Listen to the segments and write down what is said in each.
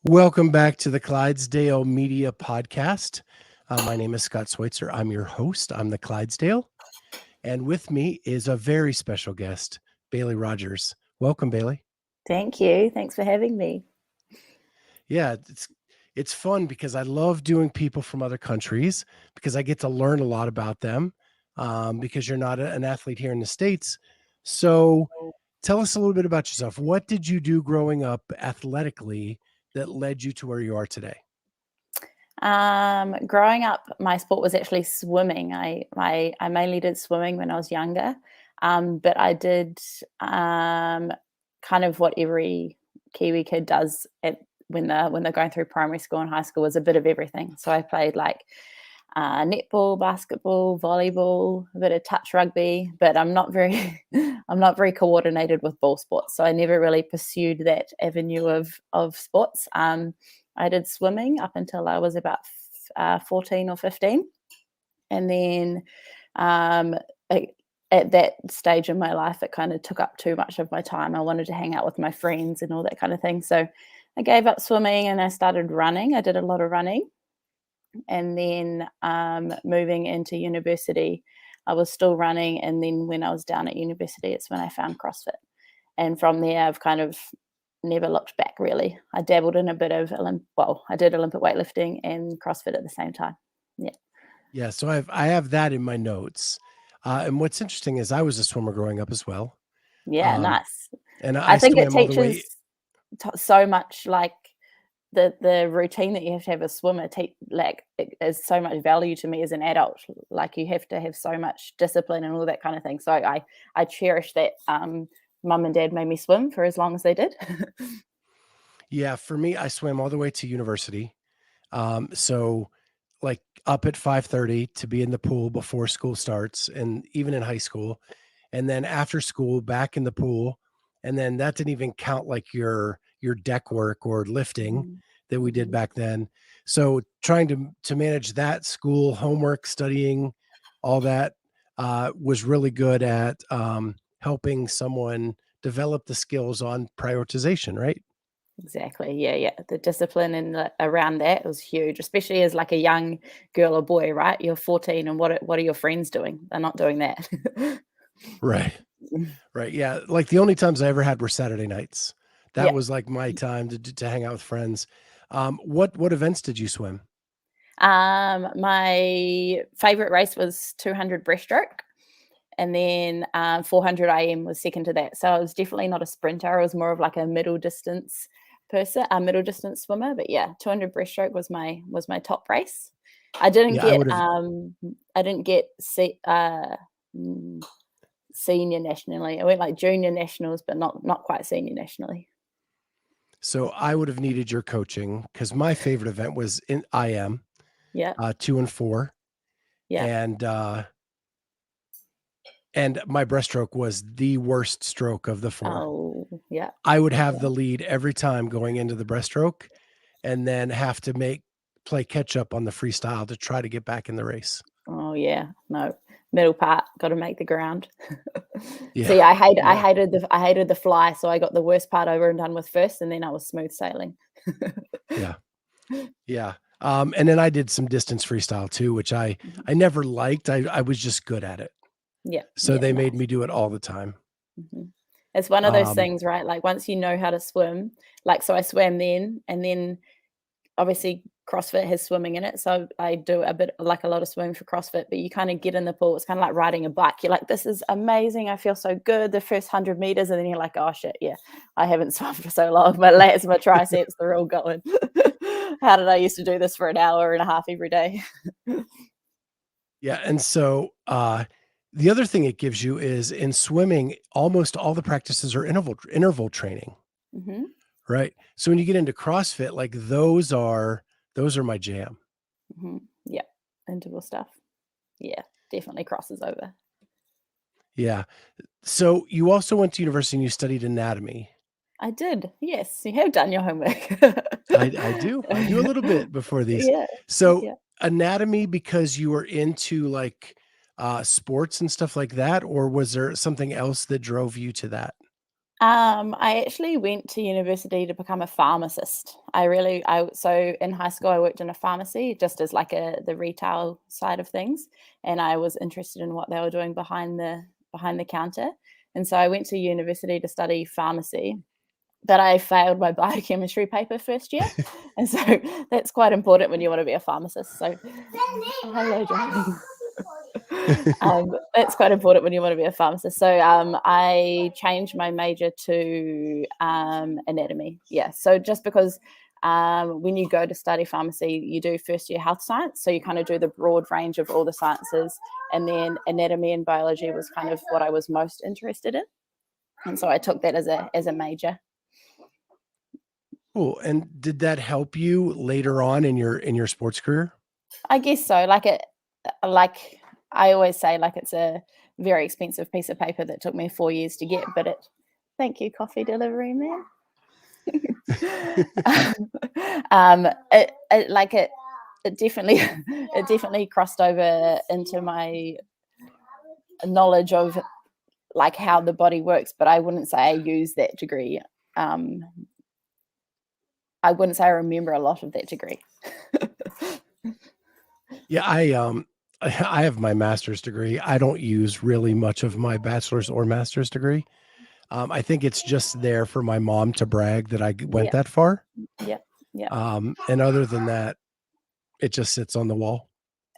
Welcome back to the Clydesdale Media Podcast. My name is Scott Schweitzer. I'm your host. I'm the Clydesdale. And with me is a very special guest, Bailey Rogers. Welcome, Bailey. Thank you. Thanks for having me. Yeah, it's fun because I love doing people from other countries because I get to learn a lot about them because you're not an athlete here in the States. So tell us a little bit about yourself. What did you do growing up athletically that led you to where you are today? Growing up, my sport was actually swimming. I mainly did swimming when I was younger, but I did kind of what every Kiwi kid does when they're going through primary school and high school, was a bit of everything. So I played like netball, basketball, volleyball, a bit of touch rugby, but I'm not very coordinated with ball sports. So I never really pursued that avenue of sports. I did swimming up until I was about 14 or 15. And then at that stage in my life, it kind of took up too much of my time. I wanted to hang out with my friends and all that kind of thing. So I gave up swimming and I started running. I did a lot of running. And then moving into university, I was still running. And then when I was down at university, it's when I found CrossFit. And from there, I've kind of never looked back, really. I dabbled in a bit of, I did Olympic weightlifting and CrossFit at the same time. Yeah. Yeah, so I have that in my notes. And what's interesting is I was a swimmer growing up as well. Yeah, nice. And I I think it swam all the way. teaches so much, like the routine that you have to have a swimmer like it is so much value to me as an adult. Like you have to have so much discipline and all that kind of thing. So I cherish that. Mum and dad made me swim for as long as they did. Yeah, for me, I swam all the way to university. So like up at 5:30 to be in the pool before school starts, and even in high school. And then after school, back in the pool. And then that didn't even count like your deck work or lifting that we did back then. So trying to manage that, school, homework, studying, all that was really good at helping someone develop the skills on prioritization, right? Exactly. Yeah. The discipline and around that was huge, especially as like a young girl or boy, right? You're 14 and what are your friends doing? They're not doing that. Right. Right. Yeah. Like the only times I ever had were Saturday nights. That Yeah. was like my time to hang out with friends. What events did you swim? My favorite race was 200 breaststroke, and then 400 IM was second to that. So I was definitely not a sprinter. I was more of like a middle distance person, a middle distance swimmer. But yeah, 200 breaststroke was my top race. I didn't Yeah, I get would have. senior nationally. I went like junior nationals, but not quite senior nationally. So I would have needed your coaching because my favorite event was in IM, Yeah. 2 and 4, Yeah. and my breaststroke was the worst stroke of the 4. Oh, yeah. I would have the lead every time going into the breaststroke, and then have to play catch up on the freestyle to try to get back in the race. Oh yeah, no. Middle part, got to make the ground. Yeah. See, I Yeah. hated the fly, so I got the worst part over and done with first, and then I was smooth sailing. Yeah. Yeah. And then I did some distance freestyle too, which I never liked. I was just good at it. Yeah. So they made Nice. me do it all the time. It's one of those things, right? Like once you know how to swim, like so I swam then, and then obviously CrossFit has swimming in it. So I do a bit like a lot of swimming for CrossFit, but you kind of get in the pool. It's kind of like riding a bike. You're like, this is amazing. I feel so good. The first 100 meters. And then you're like, oh shit. Yeah. I haven't swum for so long. My lats, my triceps, they're all going. How did I used to do this for an hour and a half every day? Yeah. And so the other thing it gives you is in swimming, almost all the practices are interval training. Mm-hmm. Right. So when you get into CrossFit, like those are my jam. Mm-hmm. Yeah. Interval stuff. Yeah. Definitely crosses over. Yeah. So you also went to university and you studied anatomy. I did. Yes. You have done your homework. I do. I do a little bit before these. Yeah. So Yeah. anatomy because you were into like sports and stuff like that, or was there something else that drove you to that? I actually went to university to become a pharmacist. So in high school I worked in a pharmacy just as like the retail side of things, and I was interested in what they were doing behind the counter. And so I went to university to study pharmacy, but I failed my biochemistry paper first year. And so that's quite important when you want to be a pharmacist. So, oh, hello, darling. That's quite important when you want to be a pharmacist. So I changed my major to anatomy. Yeah. So just because when you go to study pharmacy, you do first year health science. So you kind of do the broad range of all the sciences. And then anatomy and biology was kind of what I was most interested in. And so I took that as a major. Cool. And did that help you later on in your sports career? I guess so. Like I always say, like it's a very expensive piece of paper that took me 4 years to get, but thank you, coffee delivery man. It definitely it definitely crossed over into my knowledge of like how the body works, but I wouldn't say I use that degree. I wouldn't say I remember a lot of that degree. Yeah, I have my master's degree. I don't use really much of my bachelor's or master's degree. I think it's just there for my mom to brag that I went Yeah, that far. yeah, yeah. And other than that, it just sits on the wall.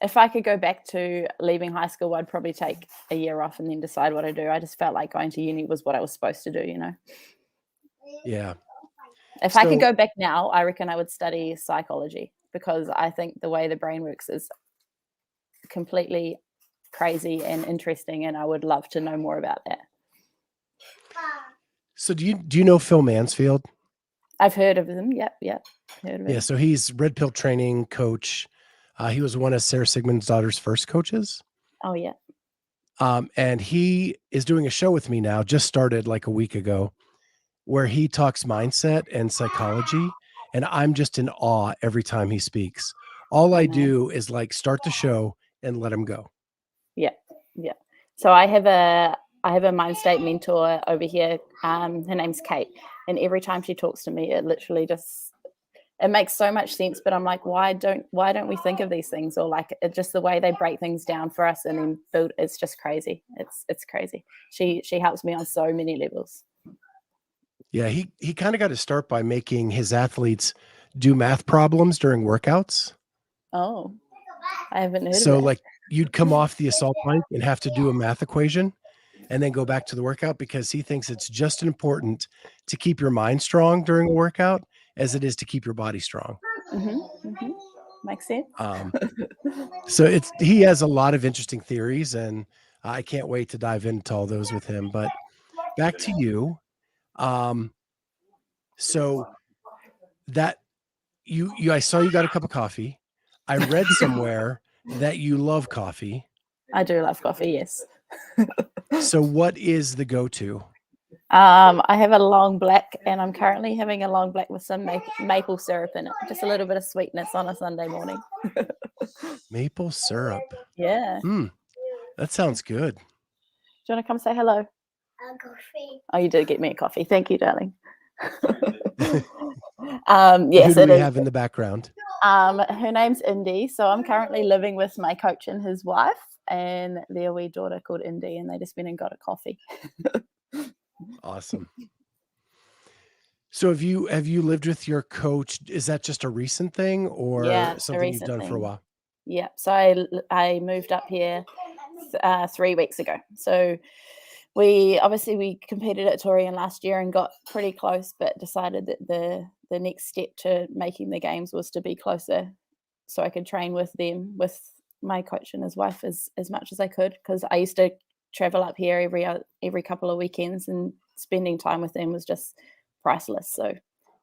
If I could go back to leaving high school, I'd probably take a year off and then decide what to do. I just felt like going to uni was what I was supposed to do, you know. Yeah. If I could So go back now, I reckon I would study psychology because I think the way the brain works is completely crazy and interesting, and I would love to know more about that. so do you know Phil Mansfield? I've heard of them. Yep, yep. Heard of Yeah, him. so he's Red Pill training coach. He was one of Sarah Sigmund's daughter's first coaches. Oh, yeah. And he is doing a show with me now, just started like a week ago, where he talks mindset and psychology. And I'm just in awe every time he speaks. All I I know. do is like start the show and let him go. Yeah, yeah. So I have a mind state mentor over here. Her name's Kate, and every time she talks to me, it literally just it makes so much sense. But I'm like, why don't we think of these things, or like just the way they break things down for us and then build? It's just crazy. It's crazy. She helps me on so many levels. Yeah, he kind of got to start by making his athletes do math problems during workouts. Oh, I haven't heard of So that. like you'd come off the assault bike and have to do a math equation and then go back to the workout because he thinks it's just as important to keep your mind strong during a workout as it is to keep your body strong. Mm-hmm. Makes sense. Um, so he has a lot of interesting theories, and I can't wait to dive into all those with him. But back to you. Um, so that I saw you got a cup of coffee. I read somewhere that you love coffee. I do love coffee. Yes. So what is the go-to? I have a long black, and I'm currently having a long black with some maple syrup in it. Just a little bit of sweetness on a Sunday morning. Maple syrup. Yeah. Do That sounds good. you want to come say hello? Oh, you did get me a coffee. Thank you, darling. Who Yes, do it we is. have in the background? Her name's Indy. So I'm currently living with my coach and his wife and their wee daughter called Indy, and they just went and got a coffee. Awesome. So have you lived with your coach? Is that just a recent thing Yeah, or it's a something you've recent done for a thing. while? Yeah. So I moved up here 3 weeks ago. So we competed at Torian last year and got pretty close, but decided that the next step to making the games was to be closer, so I could train with them, with my coach and his wife as much as I could, because I used to travel up here every couple of weekends, and spending time with them was just priceless. So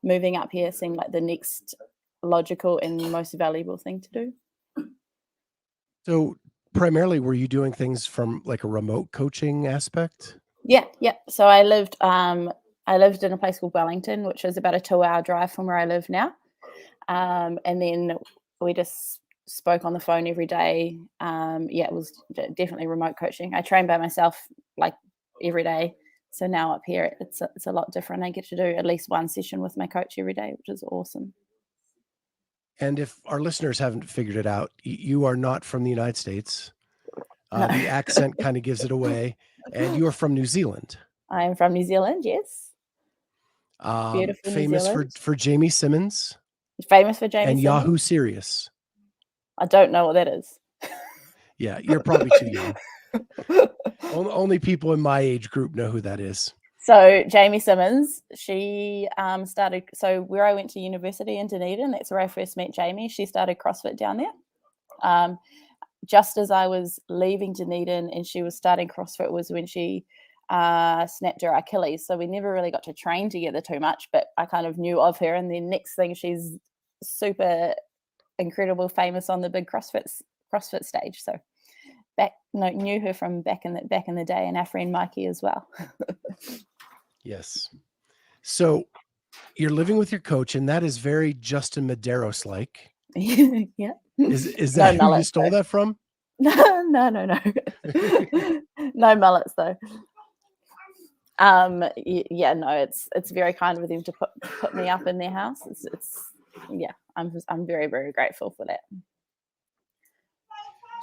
moving up here seemed like the next logical and most valuable thing to do. So primarily were you doing things from like a remote coaching aspect? Yeah, yeah. So I lived in a place called Wellington, which is about a 2-hour drive from where I live now. And then we just spoke on the phone every day. Yeah, it was definitely remote coaching. I train by myself like every day. So now up here, it's a lot different. I get to do at least one session with my coach every day, which is awesome. And if our listeners haven't figured it out, you are not from the United States. No. The accent kind of gives it away. And you are from New Zealand. I am from New Zealand, yes. Beautiful New Famous Zealand. for Jamie Simmons Famous for Jamie and Simmons. Yahoo Serious. I don't know what that is. Yeah, you're probably too young. Only people in my age group know who that is. So Jamie Simmons, she started, so where I went to university in Dunedin, that's where I first met Jamie. She started CrossFit down there. Just as I was leaving Dunedin and she was starting CrossFit was when she snapped her Achilles. So we never really got to train together too much, but I kind of knew of her. And then next thing, she's super incredible, famous on the big CrossFit stage. So knew her from back in the day, and our friend Mikey as well. Yes. So you're living with your coach, and that is very Justin Medeiros like. Yeah. Is that who you stole that from? No. No mullets though. Yeah, no, it's very kind of them to put me up in their house. It's yeah, I'm very, very grateful for that.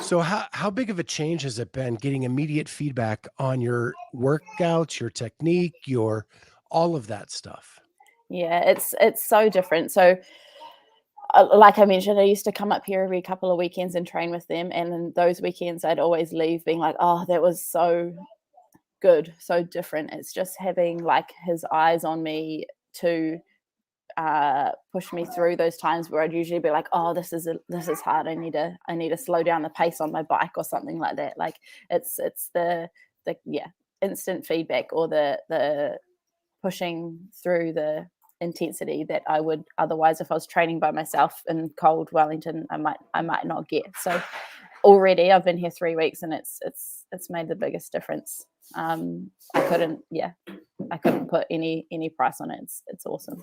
So how big of a change has it been getting immediate feedback on your workouts, your technique, your all of that stuff? Yeah, it's so different. So like I mentioned, I used to come up here every couple of weekends and train with them. And in those weekends, I'd always leave being like, oh, that was so good, so different. It's just having like his eyes on me to push me through those times where I'd usually be like, oh, this is hard. I need to slow down the pace on my bike or something like that. Like it's the instant feedback or the pushing through the intensity that I would otherwise, if I was training by myself in cold Wellington, I might not get. So already I've been here 3 weeks and it's made the biggest difference. I couldn't put any price on it. It's awesome.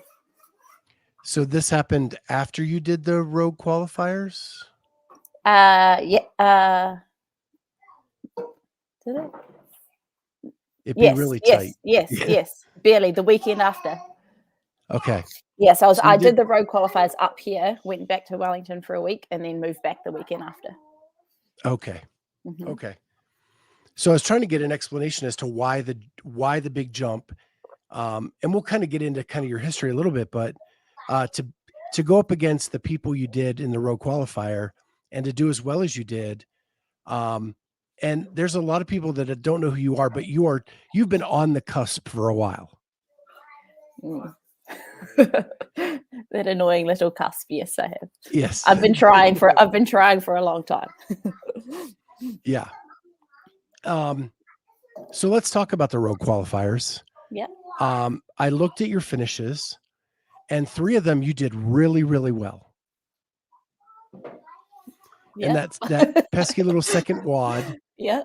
So this happened after you did the Rogue Qualifiers? Yeah. Did it? It'd be really tight. Yes. Barely the weekend after. Okay. Yes, I did the Rogue Qualifiers up here, went back to Wellington for a week, and then moved back the weekend after. Okay. Mm-hmm. Okay. So I was trying to get an explanation as to why the big jump. And we'll kind of get into kind of your history a little bit, but to go up against the people you did in the Rogue Qualifier and to do as well as you did. And there's a lot of people that don't know who you are, but you've been on the cusp for a while. That annoying little cusp. Yes, I have. Yes. I've been trying for a long time. Yeah. So let's talk about the Rogue Qualifiers. Yeah. I looked at your finishes, and 3 of them you did really, really well. Yeah. And that pesky little second WOD. Yeah.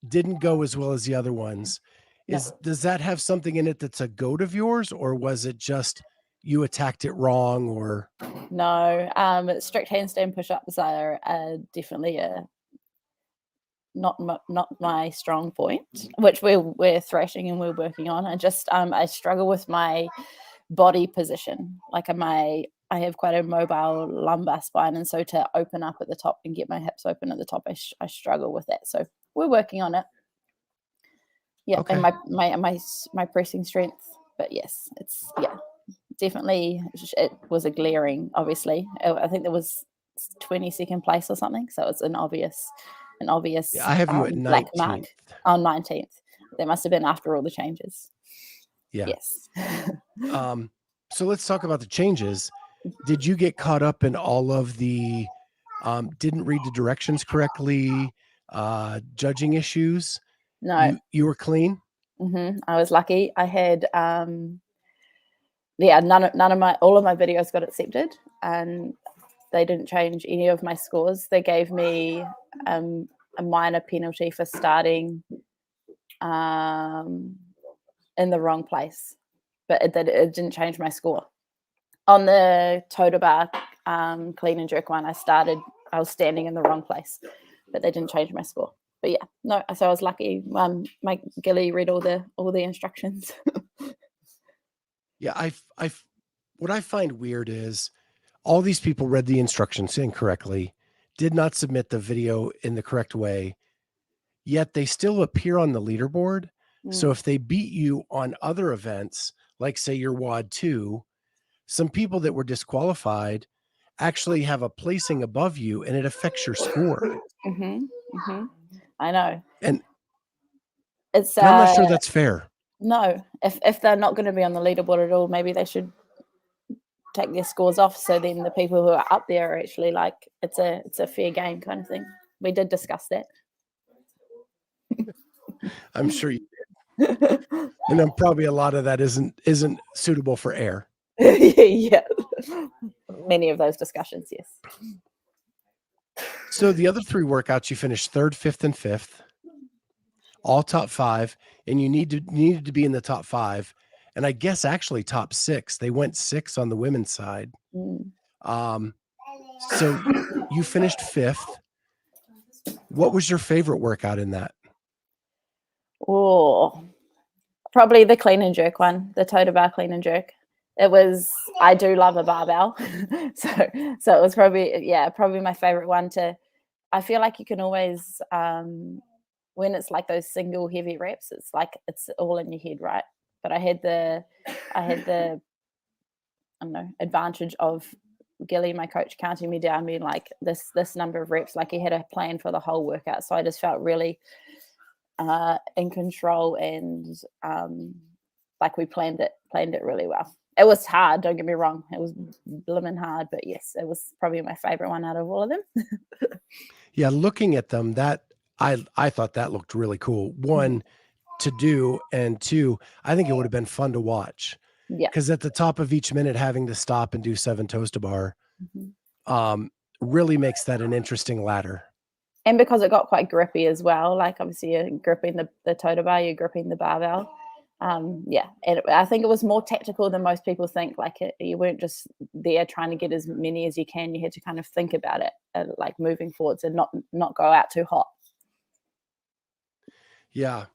Didn't go as well as the other ones. No. Does that have something in it that's a goat of yours, or was it just you attacked it wrong? Or no, strict handstand push-ups are definitely not my strong point, which we're thrashing and we're working on. I struggle with my body position. Like I have quite a mobile lumbar spine, and so to open up at the top and get my hips open at the top, I struggle with that. So we're working on it. Yeah, okay. And my pressing strength. But yes, it's definitely it was a glaring. Obviously, I think there was 22nd place or something, so it's an obvious. I have you at 19th. Black mark on 19th. That must have been after all the changes. Yeah. Yes. So let's talk about the changes. Did you get caught up in all of the didn't read the directions correctly, judging issues? No. You were clean? Mm-hmm. I was lucky. I had all of my videos got accepted, and they didn't change any of my scores. They gave me a minor penalty for starting in the wrong place, but it didn't change my score. On the total bar clean and jerk one, I was standing in the wrong place, but they didn't change my score. but yeah, no. So I was lucky. My Gilly read all the instructions. Yeah, what I find weird is all these people read the instructions incorrectly, did not submit the video in the correct way, yet they still appear on the leaderboard. So if they beat you on other events, like say your WOD 2, some people that were disqualified actually have a placing above you and it affects your score. I know. And It's I'm not sure that's fair. no. If they're not going to be on the leaderboard at all, maybe they should take their scores off. So then the people who are up there are actually like it's a fair game kind of thing. We did discuss that. I'm sure you did. And then probably a lot of that isn't suitable for air. Yeah. Many of those discussions, yes. So the other 3 workouts, you finished 3rd, 5th, and 5th, all top 5, and you needed to be in the top 5, and I guess actually top 6. They went 6 on the women's side. So you finished 5th. What was your favorite workout in that? Oh, probably the clean and jerk one, the total bar clean and jerk. I do love a barbell. so it was probably my favorite one I feel like you can always, when it's like those single heavy reps, it's like it's all in your head, right? But I had the I don't know, advantage of Gilly, my coach, counting me down, being like this number of reps. Like he had a plan for the whole workout, so I just felt really in control and like we planned it really well. It was hard, don't get me wrong. It was blimmin' hard, but yes, it was probably my favorite one out of all of them. Yeah, looking at them, that I thought that looked really cool. 1, to do, and 2, I think it would have been fun to watch. Yeah. Because at the top of each minute, having to stop and do 7 toes to bar really makes that an interesting ladder. And because it got quite grippy as well, like obviously you're gripping the total bar, you're gripping the barbell. Yeah, and I think it was more tactical than most people think. Like you weren't just there trying to get as many as you can. You had to kind of think about it, like moving forwards and not go out too hot. Yeah,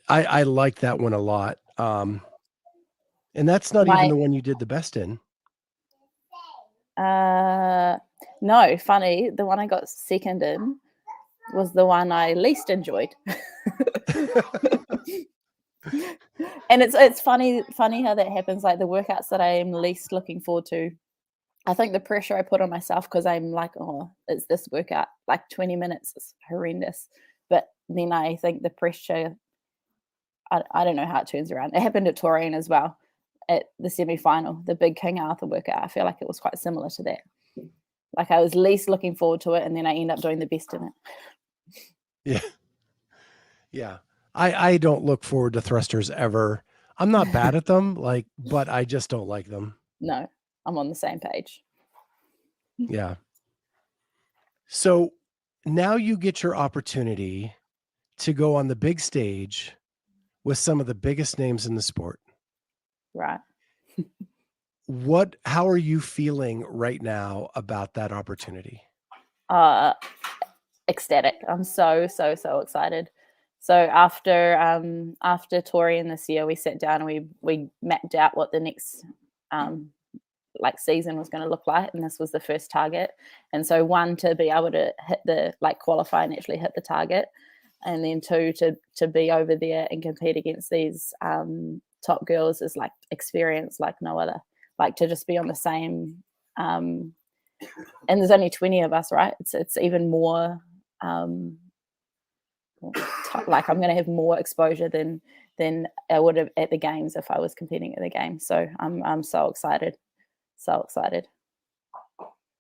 I like that one a lot. And that's not even the one you did the best in. No, funny. The one I got second in was the one I least enjoyed. And it's funny how that happens. Like the workouts that I am least looking forward to, I think the pressure I put on myself because I'm like, oh, it's this workout, like 20 minutes is horrendous. But then I think the pressure, I don't know how it turns around. It happened at Taurine as well at the semi-final, the big King Arthur workout. I feel like it was quite similar to that. Like I was least looking forward to it, and then I end up doing the best in it. Yeah. Yeah. I don't look forward to thrusters ever. I'm not bad at them, but I just don't like them. No, I'm on the same page. Yeah. So now you get your opportunity to go on the big stage with some of the biggest names in the sport. Right. How are you feeling right now about that opportunity? Ecstatic. I'm so excited. So after Taurine this year, we sat down and we mapped out what the next like season was going to look like, and this was the first target. And so 1, to be able to hit the qualify and actually hit the target, and then 2, to be over there and compete against these top girls is like experience like no other. Like to just be on the same and there's only 20 of us, right? It's even more like I'm going to have more exposure than I would have at the games if I was competing at the games. So I'm so excited. So excited.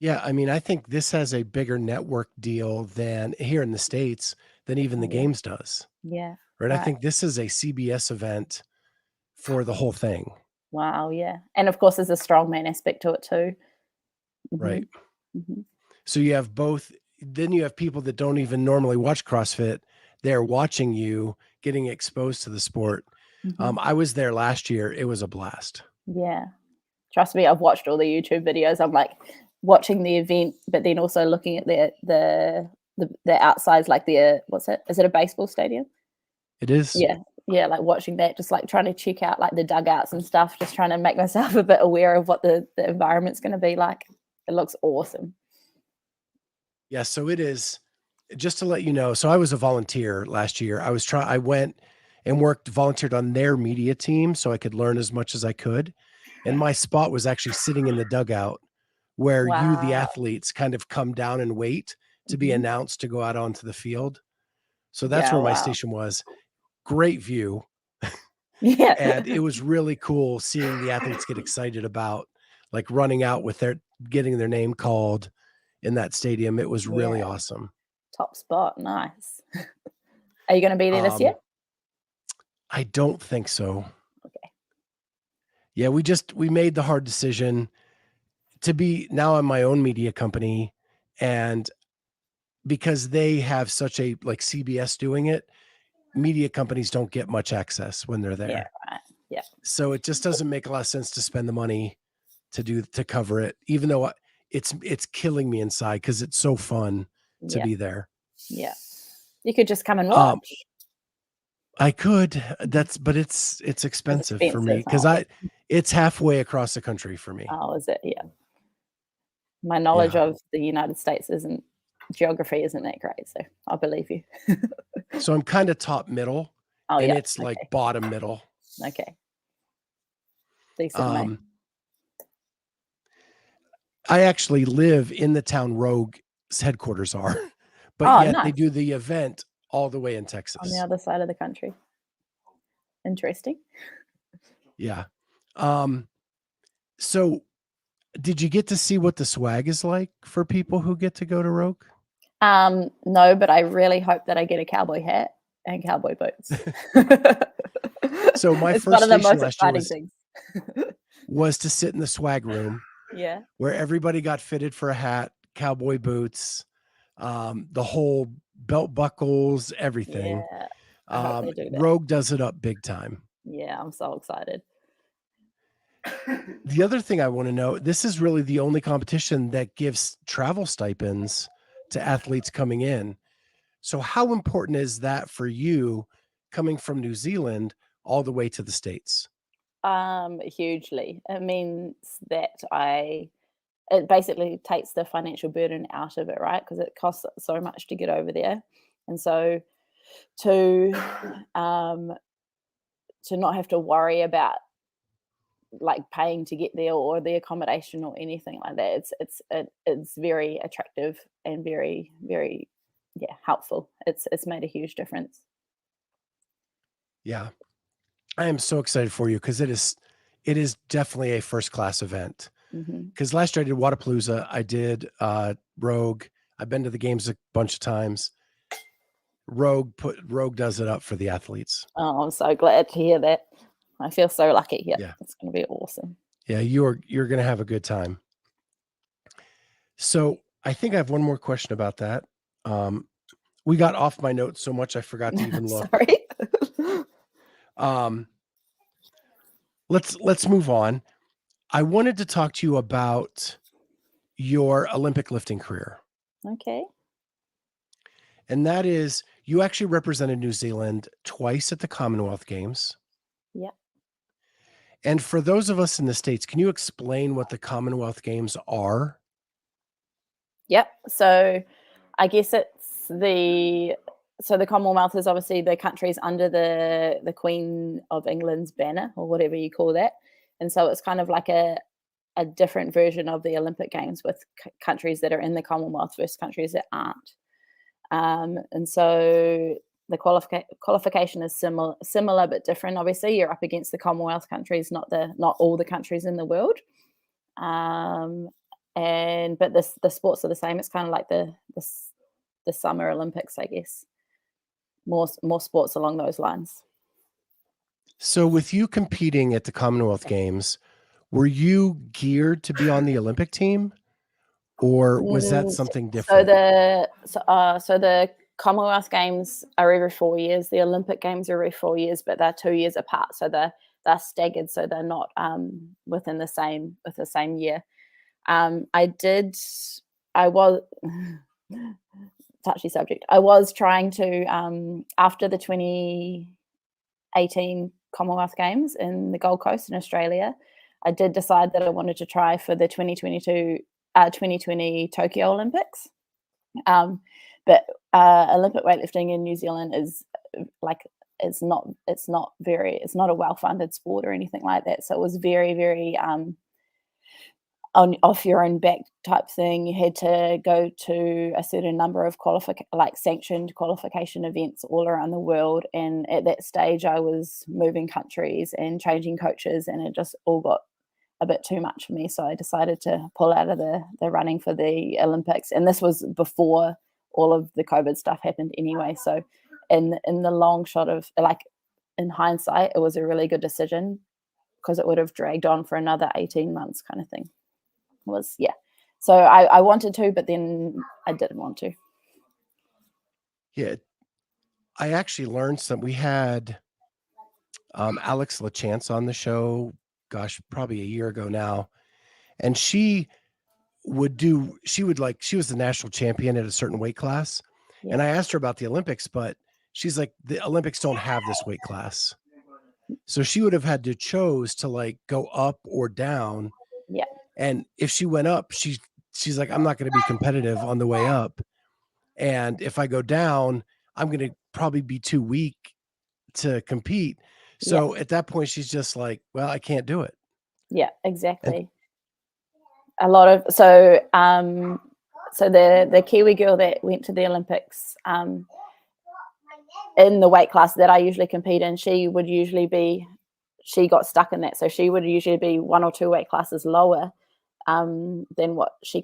Yeah, I mean, I think this has a bigger network deal than here in the States than even the games does. Yeah. Right? I think this is a CBS event for the whole thing. Wow, yeah. And of course there's a strongman aspect to it too. Right. So you have both, then you have people that don't even normally watch CrossFit. They're watching you, getting exposed to the sport. I was there last year. It was a blast. Yeah. Trust me, I've watched all the YouTube videos. I'm like watching the event, but then also looking at the the outsides, like the what's it? Is it a baseball stadium? It is. Yeah, yeah, like watching that, just like trying to check out like the dugouts and stuff, just trying to make myself a bit aware of what the environment's going to be like. It looks awesome. Yeah, so it is. Just to let you know, so I was a volunteer last year. I went and volunteered on their media team so I could learn as much as I could. And my spot was actually sitting in the dugout where you, the Wow. athletes, kind of come down and wait to be Mhm. announced to go out onto the field. So that's Yeah, where my wow. station was. Great view. Yeah. And it was really cool seeing the athletes get excited about like running out with getting their name called in that stadium. It was really Yeah, awesome. top spot, nice. Are you gonna be there this year? Um, I don't think so. Okay. Yeah, we made the hard decision to be now on my own media company, and because they have such a like CBS doing it, media companies don't get much access when they're Yeah, there. right. Yeah. So it just doesn't make a lot of sense to spend the money to cover it, even though it's killing me inside because it's so fun to Yeah, be there. yeah. You could just come and Um, watch. I could, Mhm. but it's It's expensive for me expensive, because oh, it's halfway across the country for me. oh, is it? Yeah. My knowledge Yeah. of the United States isn't geography isn't that great, so I believe you. So I'm kind of top middle Oh, and yeah, it's like okay, bottom middle. okay. Decent way. Um, I actually live in the town Rogue's headquarters are, but Oh, yet they nice. do the event all the way in On the Texas. other side of the country. Interesting. Yeah. Um, so did you get to see what the swag is like for people who get to go to Rogue? No, but I really hope that I get a cowboy hat and cowboy boots. So my It's one first of the station most last year exciting things. was to sit in the swag room Yeah, where everybody got fitted for a hat, cowboy boots, the whole belt buckles, everything. yeah. I hope they do that. Rogue does it up big time. Yeah, I'm so excited. The other thing I want to know, this is really the only competition that gives travel stipends to athletes coming in. So how important is that for you coming from New Zealand all the way to the States? Hugely. It means that it basically takes the financial burden out of it, right? Because it costs so much to get over there. And so to um to not have to worry about like paying to get there or the accommodation or anything like that, it's very attractive and very yeah, helpful. It's made a huge difference. Yeah, I am so excited for you because it is definitely a first class event. Hmm. Because last year I did Wadapalooza, I did Rogue. I've been to the games a bunch of times. Rogue does it up for the athletes. Oh, I'm so glad to hear that. I feel so lucky. Yeah, Yeah. it's going to be awesome. Yeah, you're gonna have a good time. So I think I have one more question about that. Um, we got off my notes so much I forgot to even look. Sorry. Um, let's move on. I wanted to talk to you about your Olympic lifting career. Okay. And that is you actually represented New Zealand twice at the Commonwealth Games. Yeah. And for those of us in the States, can you explain what the Commonwealth Games are? Yep. So I guess it's the Commonwealth is obviously the countries under the Queen of England's banner or whatever you call that, and so it's kind of like a different version of the Olympic Games with countries that are in the Commonwealth versus countries that aren't. And so the qualification is similar but different. Obviously, you're up against the Commonwealth countries, not all the countries in the world. Um, and but the sports are the same. It's kind of like the Summer Olympics, I guess. More sports along those lines. So with you competing at the Commonwealth Games, were you geared to be on the Olympic team or was that Mm, something so different? the Commonwealth Games are every 4 years. The Olympic Games are every 4 years, but they're 2 years apart. So they're staggered, so they're not within the same year. I did. I was. touchy subject. I was trying to, after the 2018 Commonwealth Games in the Gold Coast in Australia, I did decide that I wanted to try for the 2020 Tokyo Olympics. But Olympic weightlifting in New Zealand is like it's not a well-funded sport or anything like that. So it was very, very off your own back type thing. You had to go to a certain number of sanctioned qualification events all around the world. And at that stage, I was moving countries and changing coaches, and it just all got a bit too much for me. So I decided to pull out of the running for the Olympics. And this was before all of the COVID stuff happened anyway. So in the long shot of, like, in hindsight, it was a really good decision, because it would have dragged on for another 18 months kind of thing. So I wanted to, but then I didn't want to. Yeah. I actually learned we had Alex LaChance on the show, gosh, probably a year ago now. And she was the national champion at a certain weight class. Yeah. And I asked her about the Olympics, but she's like, the Olympics don't have this weight class. So she would have had to choose to like go up or down. Yeah. And if she went up, she's like, I'm not going to be competitive on the way up. And if I go down, I'm going to probably be too weak to compete. So at that point, she's just like, well, I can't do it. Yeah, exactly. So the Kiwi girl that went to the Olympics, in the weight class that I usually compete in, she got stuck in that. So she would usually be 1 or 2 weight classes lower than what she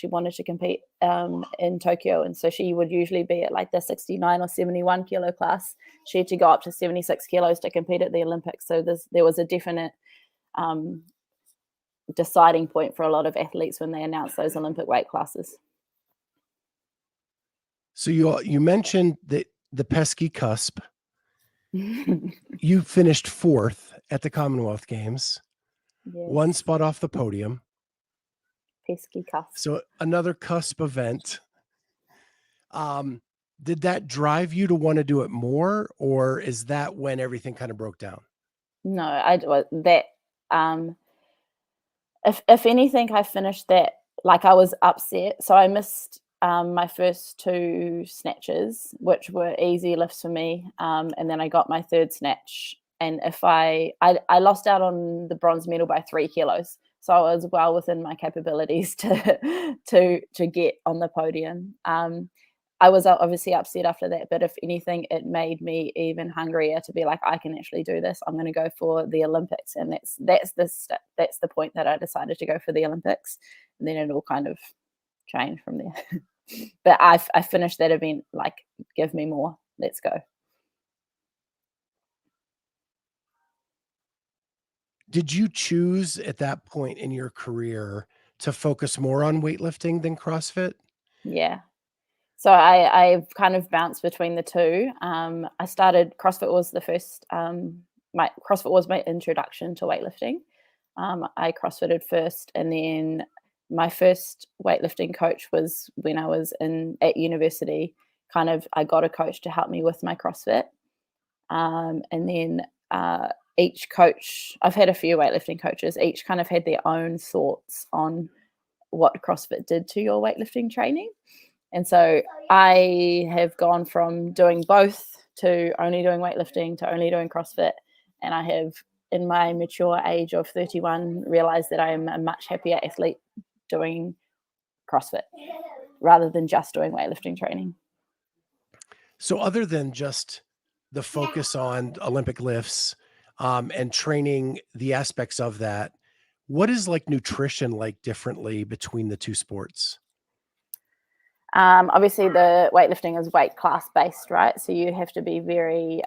wanted to compete in Tokyo. And so she would usually be at like the 69 or 71 kilo class. She had to go up to 76 kilos to compete at the Olympics. So there was a definite deciding point for a lot of athletes when they announced those Olympic weight classes. So you mentioned the pesky cusp. You finished 4th at the Commonwealth Games. Yes. 1 spot off the podium. Pesky cusp. So another cusp event. Did that drive you to want to do it more, or is that when everything kind of broke down? No, if anything, I finished that, like, I was upset. So I missed my first 2 snatches, which were easy lifts for me. And then I got my 3rd snatch. And if I lost out on the bronze medal by 3 kilos. So I was well within my capabilities to get on the podium. I was obviously upset after that, but if anything, it made me even hungrier to be like, I can actually do this. I'm going to go for the Olympics, and that's the point that I decided to go for the Olympics, and then it all kind of changed from there. But I finished that event like, give me more, let's go. Did you choose at that point in your career to focus more on weightlifting than CrossFit? Yeah. So I've kind of bounced between the 2. I started, CrossFit was the first, CrossFit was my introduction to weightlifting. I CrossFitted first, and then my first weightlifting coach was when I was at university. Kind of, I got a coach to help me with my CrossFit. And then each coach, I've had a few weightlifting coaches, each kind of had their own thoughts on what CrossFit did to your weightlifting training. And so I have gone from doing both to only doing weightlifting to only doing CrossFit. And I have, in my mature age of 31, realized that I am a much happier athlete doing CrossFit rather than just doing weightlifting training. So other than just the focus on Olympic lifts and training the aspects of that, what is like nutrition like differently between the 2 sports? Obviously, the weightlifting is weight class based, right? So you have to be very,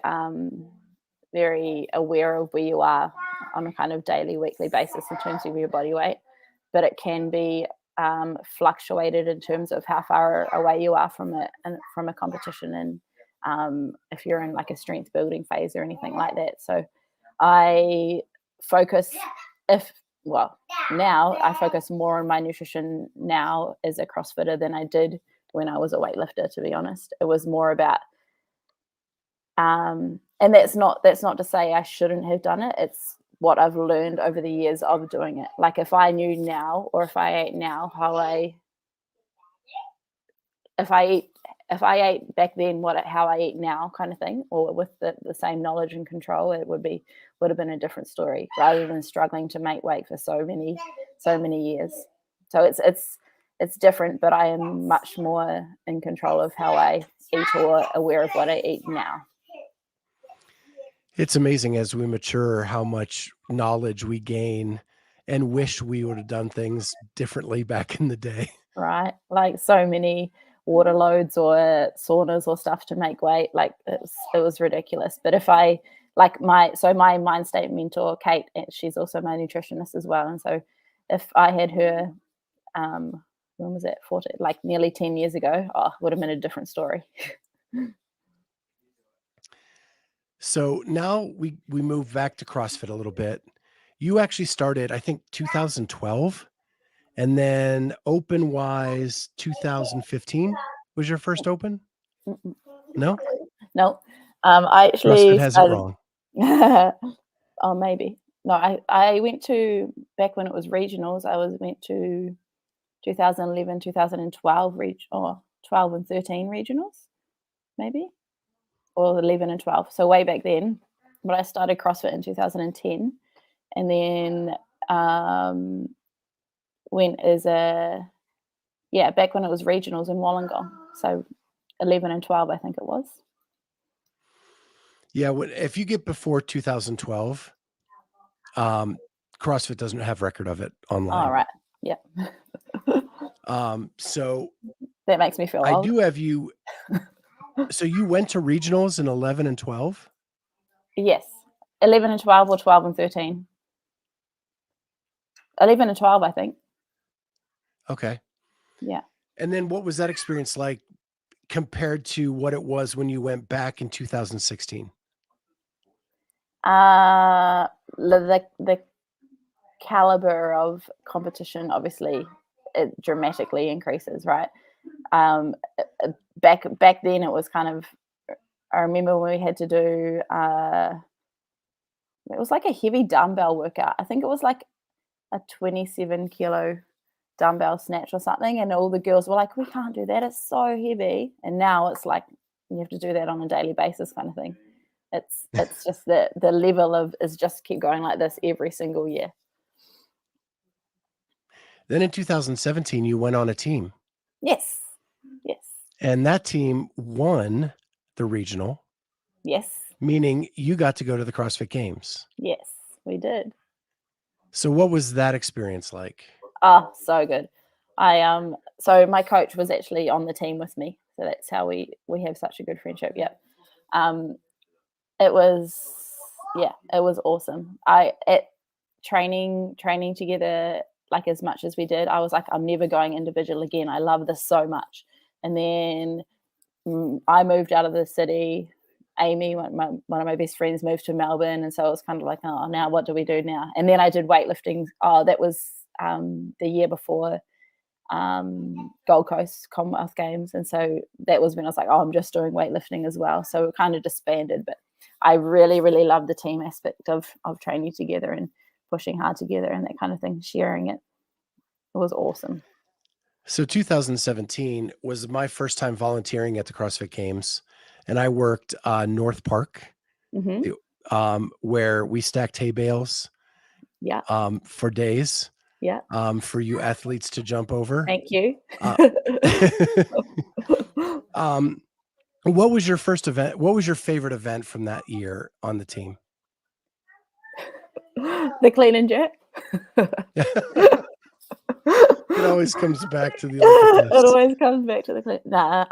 very aware of where you are on a kind of daily, weekly basis in terms of your body weight. But it can be fluctuated in terms of how far away you are from a competition, and if you're in like a strength building phase or anything like that. So I focus now I focus more on my nutrition now as a CrossFitter than I did when I was a weightlifter, to be honest. It was more about, and that's not to say I shouldn't have done it. It's what I've learned over the years of doing it. Like if I knew now, or if I ate now, if I ate back then how I eat now, kind of thing, or with the same knowledge and control, it would have been a different story, rather than struggling to make weight for so many years. So it's different, but I am much more in control of how I eat, or aware of what I eat now. It's amazing as we mature how much knowledge we gain and wish we would have done things differently back in the day. Right? Like so many water loads or saunas or stuff to make weight. Like it was ridiculous. But if I like my mind state mentor, Kate, she's also my nutritionist as well. And so if I had her, when was it? 40, like nearly 10 years ago, would have been a different story. So now we move back to CrossFit a little bit. You actually started, I think, 2012, and then open wise 2015 was your first open? No? No. I CrossFit actually has it started. wrong. Oh, maybe. No, I went to, back when it was regionals, went to 2011, 2012 or 12 and 13 regionals, maybe, or 11 and 12. So way back then. But I started CrossFit in 2010, and then went as back when it was regionals in Wollongong. So 11 and 12, I think it was. Yeah, if you get before 2012, CrossFit doesn't have record of it online. All right. Yeah. So that makes me feel I old. do have you. So you went to regionals in 11 and 12? Yes. 11 and 12, or 12 and 13. 11 and 12, I think. Okay. Yeah. And then what was that experience like compared to what it was when you went back in 2016? The caliber of competition, obviously, it dramatically increases, right? Back then it was kind of, I remember when we had to do it was like a heavy dumbbell workout. I think it was like a 27 kilo dumbbell snatch or something, and all the girls were like, we can't do that, it's so heavy. And now it's like you have to do that on a daily basis, kind of thing. It's just the level of is just keep going like this every single year. Then in 2017 you went on a team. Yes. And that team won the regional. Yes. Meaning you got to go to the CrossFit Games. Yes, we did. So what was that experience like? Oh, so good. So my coach was actually on the team with me. So that's how we have such a good friendship. Yeah. It was awesome. Training together, like as much as we did, I was like, I'm never going individual again. I love this so much. And then I moved out of the city. Amy, one of my best friends, moved to Melbourne, and so it was kind of like, oh, now what do we do now? And then I did weightlifting. Oh, that was the year before Gold Coast Commonwealth Games, and so that was when I was like, oh, I'm just doing weightlifting as well. So it kind of disbanded, but I really, really love the team aspect of training together and pushing hard together and that kind of thing, sharing it. It was awesome. So 2017 was my first time volunteering at the CrossFit Games, and I worked North Park, where we stacked hay bales for days for you athletes to jump over. Thank you. What was your first event? What was your favorite event from that year on the team? The clean and jerk. It always comes back to the Olympic list. It always comes back to the clean. Nah,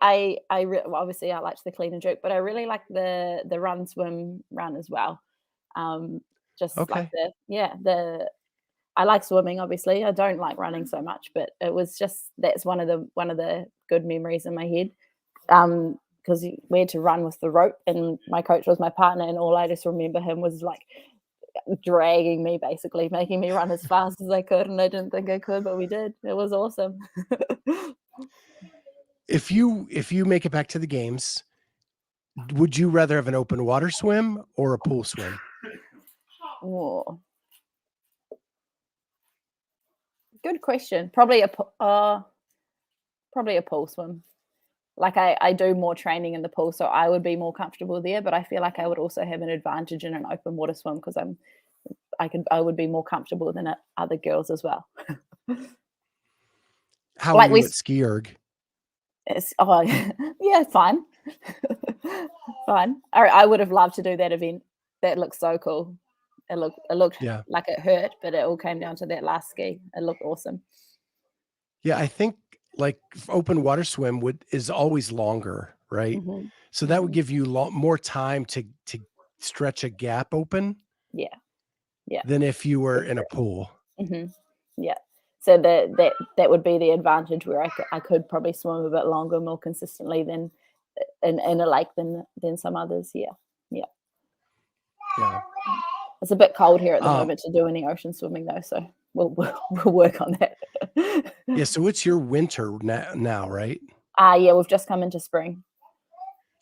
obviously I liked the clean and jerk, but I really like the run, swim, run as well. Like I like swimming. Obviously, I don't like running so much, but it was just that's one of the good memories in my head. Because we had to run with the rope, and my coach was my partner, and all I just remember him was like dragging me, basically making me run as fast as I could, and I didn't think I could, but we did. It was awesome. If you make it back to the games, would you rather have an open water swim or a pool swim? Oh, good question. Probably probably a pool swim. Like I do more training in the pool, so I would be more comfortable there. But I feel like I would also have an advantage in an open water swim because I would be more comfortable than other girls as well. How are Like you at ski erg? oh yeah, fine, fine. I would have loved to do that event. That looks so cool. It looked Yeah. like it hurt, but it all came down to that last ski. It looked awesome. Yeah, I think like open water swim is always longer, right? Mhm, So that would mhm. give you more time to stretch a gap open Yeah, yeah, than if you were that's in a pool. true. Yeah. So that would be the advantage where I could probably swim a bit longer, more consistently than in a lake than some others. Yeah, yeah. Yeah. It's a bit cold here at the Um, moment to do any ocean swimming though, so we'll work on that. yeah, so it's your winter now, right? Yeah, we've just come into spring.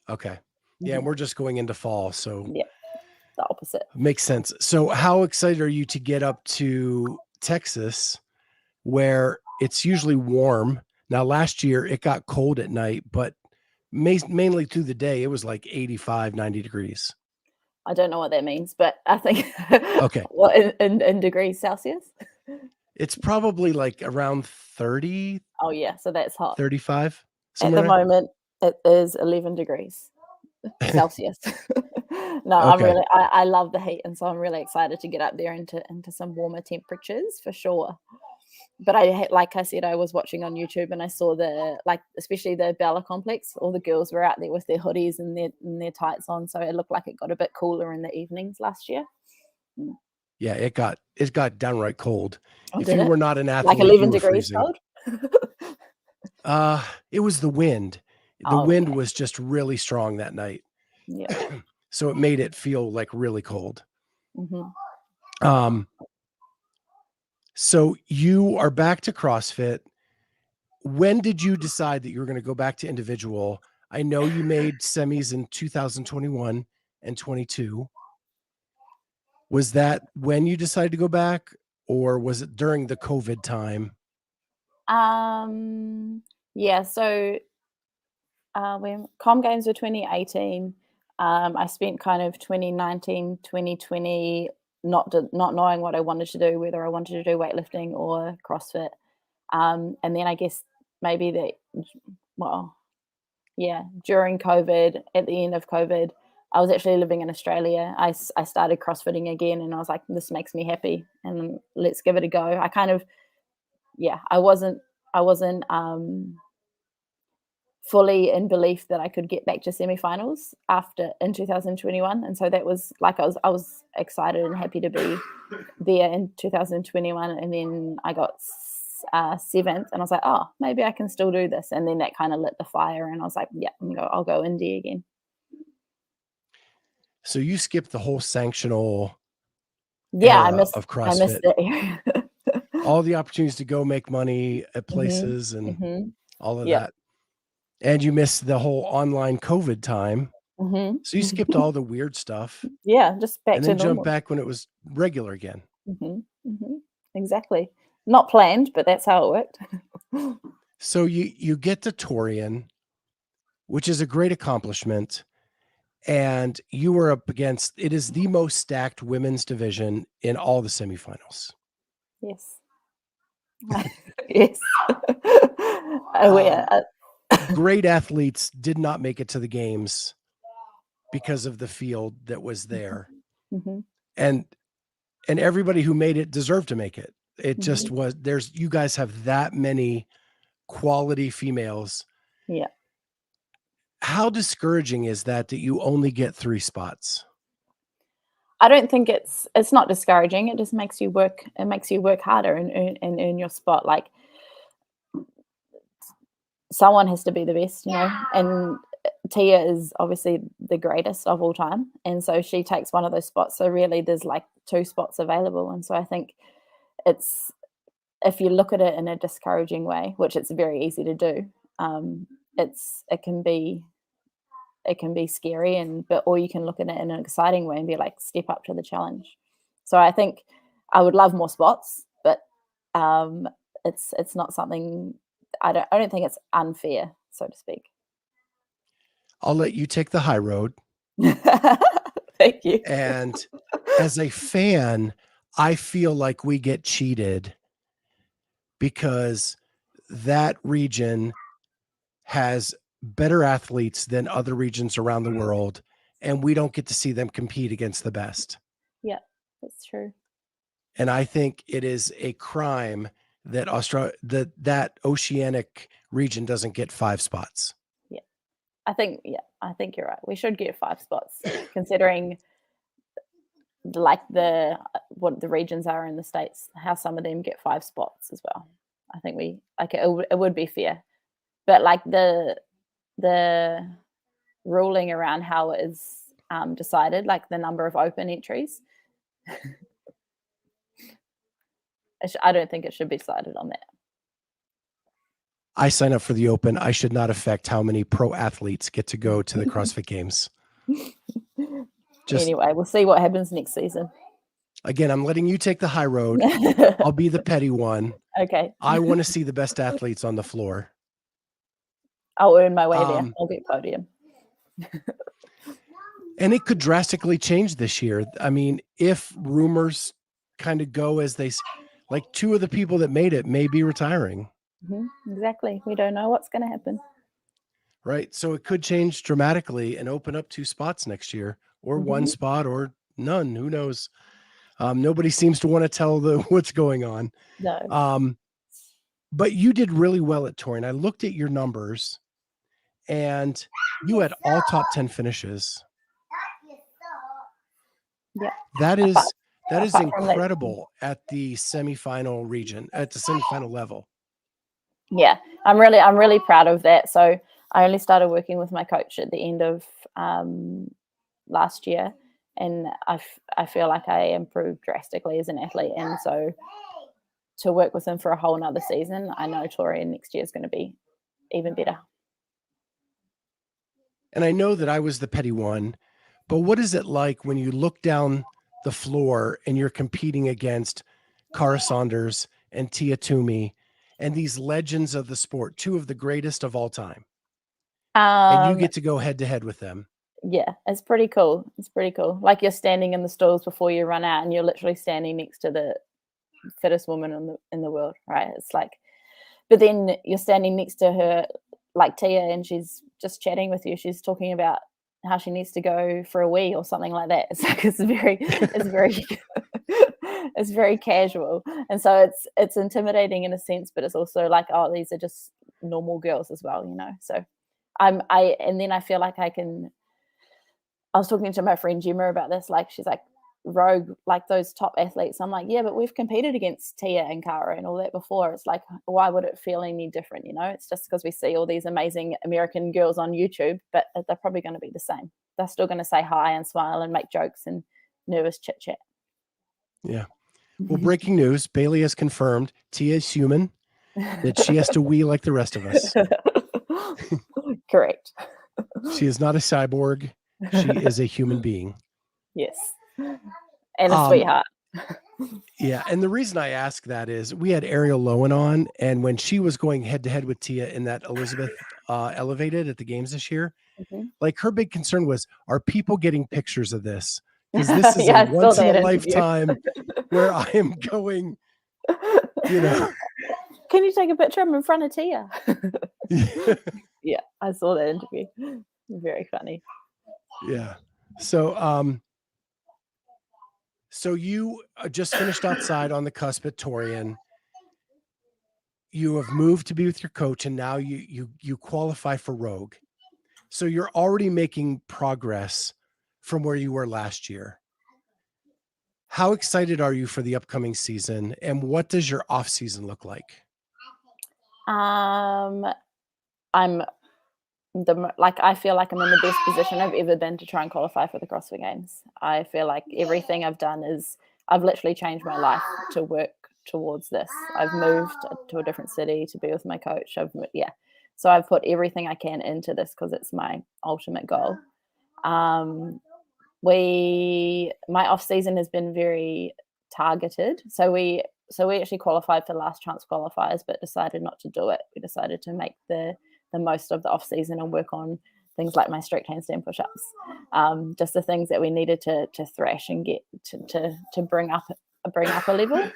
Okay. Yeah, and Mhm. we're just going into fall, so Yeah, the opposite. makes sense. So how excited are you to get up to Texas where it's usually warm? Now last year it got cold at night, but mainly through the day it was like 85, 90 degrees. I don't know what that means, but I think Okay. what in degrees Celsius? It's probably like around 30, Oh yeah, so that's hot. 35, At somewhere the there. moment, it is 11 degrees Celsius. No, Okay. I love the heat, and so I'm really excited to get up there into some warmer temperatures for sure. But like I said, I was watching on YouTube and I saw especially the Bella complex, all the girls were out there with their hoodies and their tights on, so it looked like it got a bit cooler in the evenings last year. Mm. Yeah, it got downright cold. Oh, If did you it? were not an Like athlete, you 11 were degrees freezing. cold? It was the wind. The Oh, wind okay. was just really strong that night. Yeah. So it made it feel like really cold. Mhm. Um, so you are back to CrossFit. When did you decide that you were going to go back to individual? I know you made semis in 2021 and 22. Was that when you decided to go back, or was it during the COVID time? Um, yeah, so when Com Games were 2018, I spent kind of 2019, 2020 not knowing what I wanted to do, whether I wanted to do weightlifting or CrossFit. And then I guess maybe well, yeah, during COVID, at the end of COVID, I was actually living in Australia. I started CrossFitting again, and I was like, this makes me happy, and let's give it a go. I kind of, yeah, I wasn't fully in belief that I could get back to semifinals after in 2021, and so that was like I was excited and happy to be there in 2021, and then I got seventh, and I was like, oh, maybe I can still do this, and then that kind of lit the fire, and I was like, yeah, I'll go indie again. So you skipped the whole sanctional Yeah, I era missed of I missed CrossFit, that area. all the opportunities to go make money at Mhm, places and mhm, all of yep, that. And you missed the whole online COVID time. mhm. So you skipped all the weird stuff Yeah, just back and to then jumped normal. back when it was regular again. Mhm, mhm, exactly. Not planned, but that's how it worked. So you get to Torian, which is a great accomplishment, and you were up against it is the most stacked women's division in all the semifinals. Yes. Yes. Oh, yeah, Um, great athletes did not make it to the games because of the field that was mhm, there. mhm, And everybody who made it deserved to make it. It just mhm. was you guys have that many quality females. Yeah. How discouraging is that you only get 3 spots? I don't think it's not discouraging, it just makes you work it makes you work harder and earn your spot, like, someone has to be the best, and Tia is obviously the greatest of all time, and so she takes one of those spots, so really there's, like, 2 spots available, and so I think it's if you look at it in a discouraging way, which it's very easy to do, it can be scary, or you can look at it in an exciting way and be like, step up to the challenge. So I think I would love more spots, but it's not something. I don't think it's unfair, so to speak. I'll let you take the high road. Thank you. And as a fan, I feel like we get cheated because that region has better athletes than other regions around the world, and we don't get to see them compete against the best. Yeah, that's true. And I think it is a crime that that Oceanic region doesn't get 5 spots. Yeah, I think you're right. We should get 5 spots, considering like what the regions are in the States, how some of them get 5 spots as well. I think it would be fair, but like the ruling around how it is decided, like the number of open entries, I don't think it should be decided on that. I sign up for the Open. I should not affect how many pro athletes get to go to the CrossFit Games. Anyway, we'll see what happens next season. Again, I'm letting you take the high road. I'll be the petty one. Okay. I want to see the best athletes on the floor. I'll earn my way there. I'll get podium. And it could drastically change this year. I mean, if rumors kind of go as they, like 2 of the people that made it may be retiring. Mm-hmm. Exactly. We don't know what's going to happen. Right. So it could change dramatically and open up 2 spots next year, or 1 spot, or none. Who knows? Nobody seems to want to tell what's going on. No. But you did really well at touring. I looked at your numbers, and you had all top 10 finishes. Yeah. That is incredible at the semifinal level. Yeah, I'm really proud of that. So I only started working with my coach at the end of last year, and I feel like I improved drastically as an athlete. And so to work with him for a whole nother season, I know touring next year is going to be even better. And I know that I was the petty one, but what is it like when you look down the floor and you're competing against Cara Saunders and Tia Toomey and these legends of the sport, 2 of the greatest of all time, and you get to go head to head with them? Yeah, it's pretty cool. It's pretty cool. Like, you're standing in the stalls before you run out, and you're literally standing next to the fittest woman in the world, right? It's like, but then you're standing next to her, like Tia, and she's just chatting with you. She's talking about how she needs to go for a wee or something like that. It's like, it's very it's very casual, and so it's intimidating in a sense, but it's also like, oh, these are just normal girls as well, you know. So and then I feel like I was talking to my friend Gemma about this. Like, she's like, Rogue, like those top athletes. I'm like, yeah, but we've competed against Tia and Cara and all that before. It's like, why would it feel any different? You know, it's just because we see all these amazing American girls on YouTube, but they're probably going to be the same. They're still going to say hi and smile and make jokes and nervous chit chat. Yeah. Well, breaking news: Bailey has confirmed Tia is human, that she has to wee like the rest of us. Correct. She is not a cyborg. She is a human being. Yes. And a sweetheart. Yeah. And the reason I ask that is we had Ariel Lowen on, and when she was going head to head with Tia in that Elizabeth Elevated at the games this year, like, her big concern was, are people getting pictures of this? Because this is a once in a lifetime where I am going, you know. Can you take a picture? I'm in front of Tia. Yeah, I saw that interview. Very funny. Yeah. So, so you just finished outside on the cusp at Torian. You have moved to be with your coach, and now you qualify for Rogue. So you're already making progress from where you were last year. How excited are you for the upcoming season, and what does your off season look like? I feel like I'm in the best position I've ever been to try and qualify for the CrossFit Games. I feel like everything I've done I've literally changed my life to work towards this. I've moved to a different city to be with my coach. So I've put everything I can into this because it's my ultimate goal. My off season has been very targeted. So we actually qualified for last chance qualifiers, but decided not to do it. We decided to make the most of the off season and work on things like my strict handstand push-ups, just the things that we needed to thrash and get to bring up a level.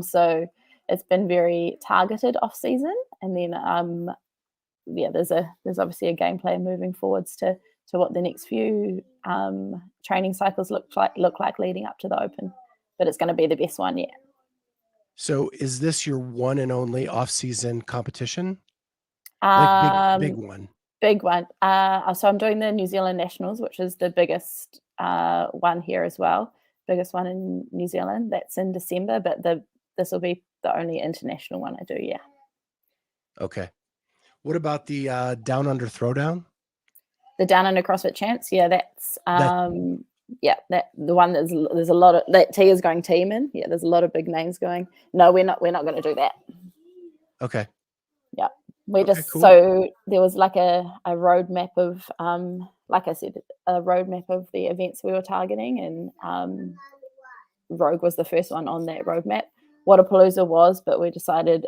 So it's been very targeted off season, and then there's obviously a game plan moving forwards to what the next few training cycles look like leading up to the Open, but it's going to be the best one yet. So is this your one and only off-season competition? Like big one? Big one. So I'm doing the New Zealand Nationals, which is the biggest one here as well. Biggest one in New Zealand. That's in December, but this will be the only international one I do, yeah. Okay. What about the Down Under Throwdown? The Down Under CrossFit Champs, yeah, that's that the one there's a lot of that T is going team in. Yeah, there's a lot of big names going. No, we're not going to do that. Okay. Yeah. Cool. So there was like a roadmap of like I said, a roadmap of the events we were targeting, and Rogue was the first one on that roadmap. Whatappalooza was, but we decided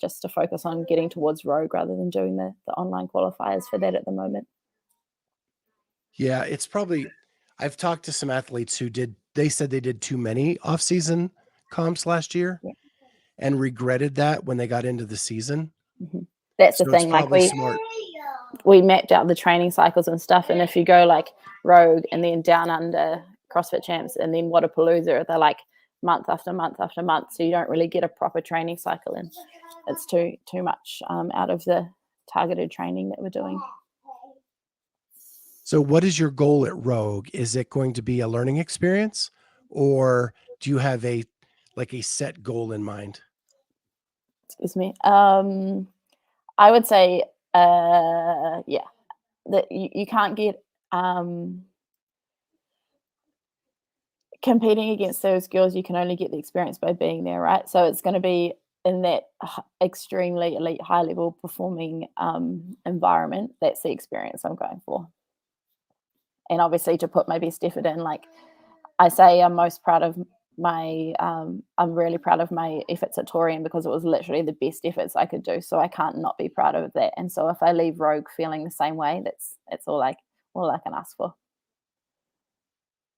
just to focus on getting towards Rogue rather than doing the online qualifiers for that at the moment. Yeah, it's probably, I've talked to some athletes who they said they did too many off-season comps last year, yeah, and regretted that when they got into the season. Mm-hmm. That's the thing. Like we mapped out the training cycles and stuff, and if you go like Rogue and then Down Under CrossFit Champs and then Whatappalooza, they're like month after month after month, so you don't really get a proper training cycle in. It's too much out of the targeted training that we're doing. So what is your goal at Rogue? Is it going to be a learning experience, or do you have a set goal in mind? Excuse me. I would say, yeah, that you can't get competing against those girls. You can only get the experience by being there, right? So it's going to be in that extremely elite, high level performing environment. That's the experience I'm going for. And obviously to put my best effort in, like I say, I'm most proud of I'm really proud of my efforts at Torian because it was literally the best efforts I could do. So I can't not be proud of that. And so if I leave Rogue feeling the same way, that's all I can ask for.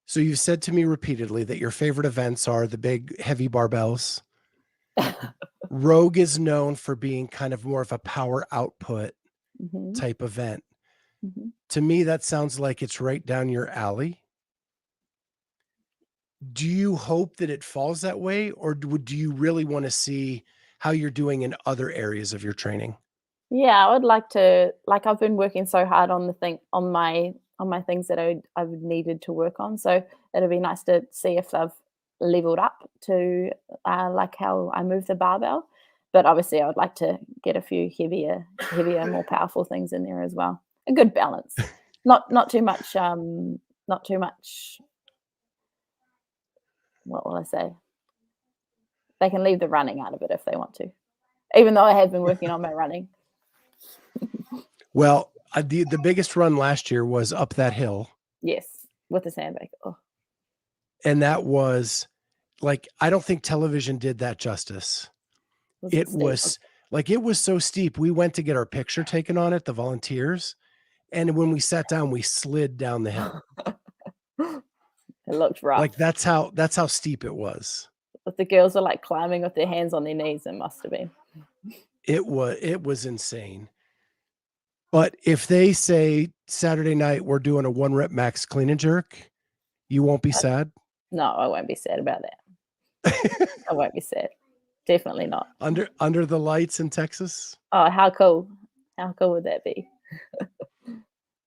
So you've said to me repeatedly that your favorite events are the big heavy barbells. Rogue is known for being kind of more of a power output type event. Mm-hmm. To me, that sounds like it's right down your alley. Do you hope that it falls that way, or do you really want to see how you're doing in other areas of your training? Yeah, I would like to. Like I've been working so hard on my things that I've needed to work on. So it'll be nice to see if I've leveled up to like how I move the barbell. But obviously, I would like to get a few heavier, more powerful things in there as well. A good balance, not too much. Not too much. What will I say? They can leave the running out of it if they want to, even though I have been working on my running. Well, the biggest run last year was up that hill. Yes, with the sandbag. Oh. And that was like, I don't think television did that justice. It was so steep. We went to get our picture taken on it, the volunteers. And when we sat down, we slid down the hill. It looked rough. Like that's how steep it was. But the girls were like climbing with their hands on their knees. It must have been. It was insane. But if they say Saturday night we're doing a 1-rep max clean and jerk, you won't be sad? No, I won't be sad about that. I won't be sad. Definitely not. Under the lights in Texas? Oh, how cool. How cool would that be?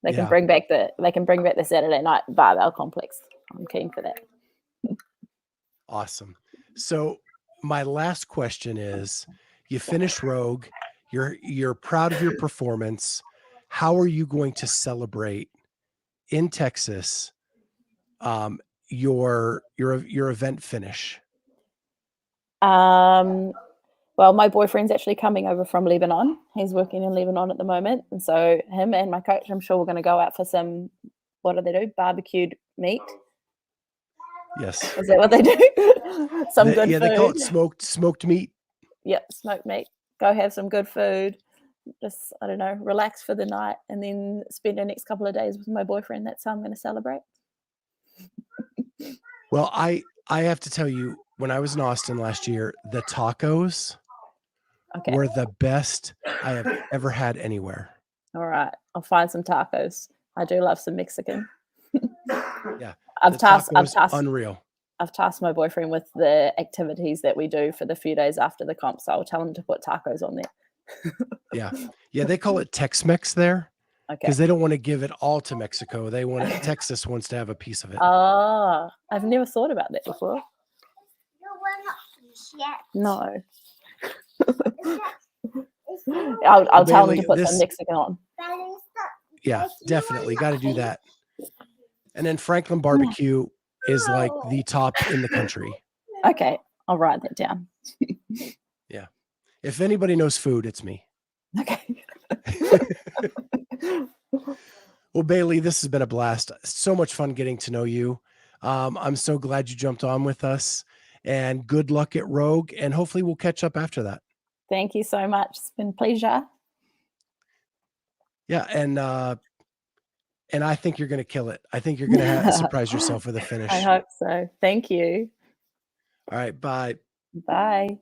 They can bring back the Saturday night barbell complex. I'm keen for that. Awesome. So my last question is, you finished Rogue, you're proud of your performance. How are you going to celebrate in Texas your event finish? Well, my boyfriend's actually coming over from Lebanon. He's working in Lebanon at the moment. And so him and my coach, I'm sure we're going to go out for some, what do they do? Barbecued meat. Yes. Is that what they do? Some good food. They call it smoked meat. Yep, smoked meat. Go have some good food. Just, I don't know, relax for the night and then spend the next couple of days with my boyfriend. That's how I'm going to celebrate. Well, I have to tell you, when I was in Austin last year, the tacos were the best I have ever had anywhere. All right. I'll find some tacos. I do love some Mexican. Yeah. I've tasked unreal. I've tasked my boyfriend with the activities that we do for the few days after the comp. So I'll tell him to put tacos on there. Yeah. Yeah. They call it Tex-Mex there. Okay. Because they don't want to give it all to Mexico. They want it, Texas wants to have a piece of it. Oh, I've never thought about that before. No. I'll tell them to put some Mexican on. Yeah, definitely. Got to do that. And then Franklin barbecue is like the top in the country. Okay, I'll write that down. Yeah. If anybody knows food, it's me. Okay. Well, Bailey, this has been a blast. So much fun getting to know you. I'm so glad you jumped on with us, and good luck at Rogue, and hopefully we'll catch up after that. Thank you so much. It's been a pleasure. Yeah. And I think you're going to kill it. I think you're going to surprise yourself with a finish. I hope so. Thank you. All right. Bye. Bye.